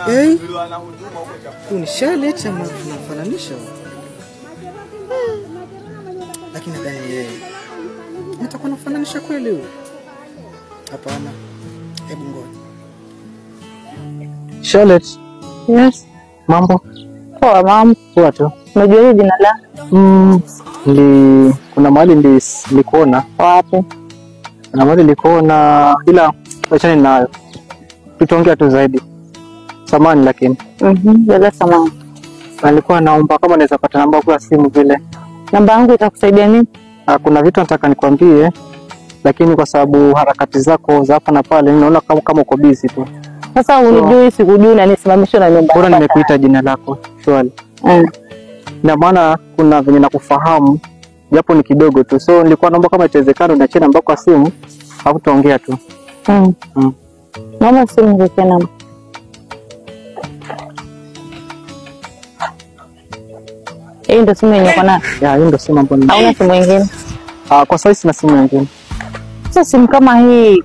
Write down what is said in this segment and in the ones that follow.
Eh? Unishaleta ama tunafananisha? Lakini nadhani yeye nitakuwa nafananisha kweli huyo. Hapana. Hebu ngoja. Charlotte. Yes. Mambo? Poa mama. Poa tu. Unajua jina la? Kuna mahali nilikuona. Wapi? Na mahali nilikuona ila achana nayo. Tutaongea tu zaidi. Samahani lakini. Bila samahani. Nilikuwa naomba kama naweza pata namba yako ya simu vile. Namba yangu itakusaidia nini? Kuna vitu nataka nikwambie lakini kwa sababu harakati zako za hapa na pale ninaona kama uko busy tu. Sasa unijui sikujui na nisimamishe na nyumba. Bora nimekuita jina lako, Shwali. Na maana kuna venye nakufahamu japo ni kidogo tu. So nilikuwa naomba kama itawezekana uniachie namba yako ya simu, hapo tuongea tu. Mama simu niweke namba. Hii ndio simu yenyewe kwa nani? Ya, hii ndio simu ambayo hauna simu nyingine? Kwa sasa sina simu nyingine. Sasa simu kama hii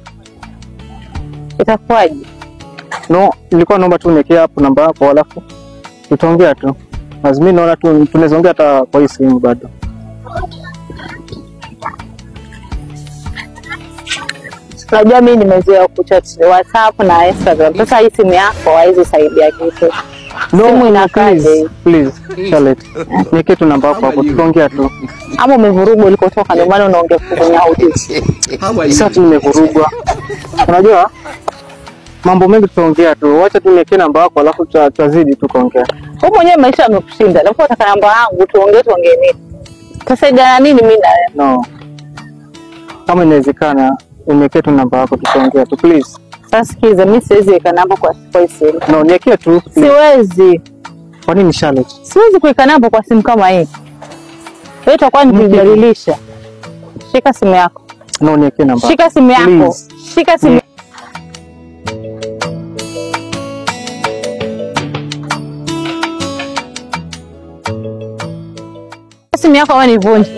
itakuwaje? No, nilikuwa naomba tu uniwekee hapo namba yako alafu tutaongea tu. Lazima naona tu tunaweza ongea hata kwa hii simu bado. Unajua mimi nimezoea kuchat WhatsApp na Instagram. Sasa hii simu yako haiwezi saidia kitu. No, simu inakaje? Please, Charlotte. Niwekee tu namba yako hapo tutaongea tu. Ama umevurugwa ulikotoka ndio maana unaongea kwenye audio. Sasa tu nimevurugwa. Unajua? Mambo mengi tutaongea tu. Wacha tu niwekee namba yako alafu tutazidi tu kuongea. Wewe mwenyewe maisha yamekushinda. Alafu unataka namba yangu tuongee nini? Tasaidia nini mimi na wewe? No. Kama inawezekana uniwekee tu namba yako tutaongea tu please. Sasa sikiza mimi siwezi weka namba kwa simu. No, niwekee tu. Siwezi. Kwa nini Charlotte? Siwezi kuweka namba kwa simu kama hii. Wewe utakuwa nikijadiliisha. Shika simu yako. No, niwekee namba. Shika simu yako. Please. Shika simu. Simu yako wewe ni vunji.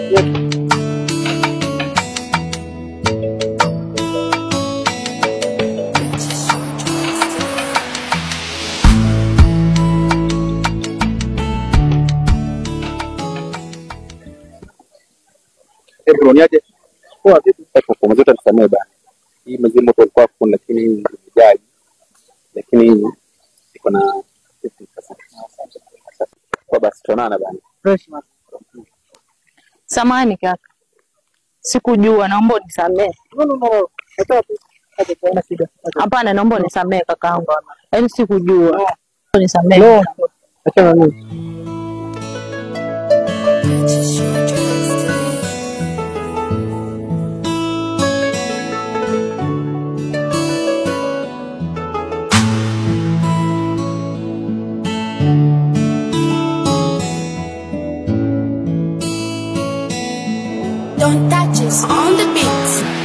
Bro, niaje? Poa vipi? Kwa mzote tusamee bana. Hii mzee moto ulikuwa kuna lakini hii ndio lakini iko na 50%. Kwa basi tunaona bana. Fresh man. Samahani kaka. Sikujua, naomba unisamee. No. Hata shida. Hapana, naomba unisamee kakaangu. Yaani sikujua. Unisamee. No. Acha nini? Don't touch us on the beat.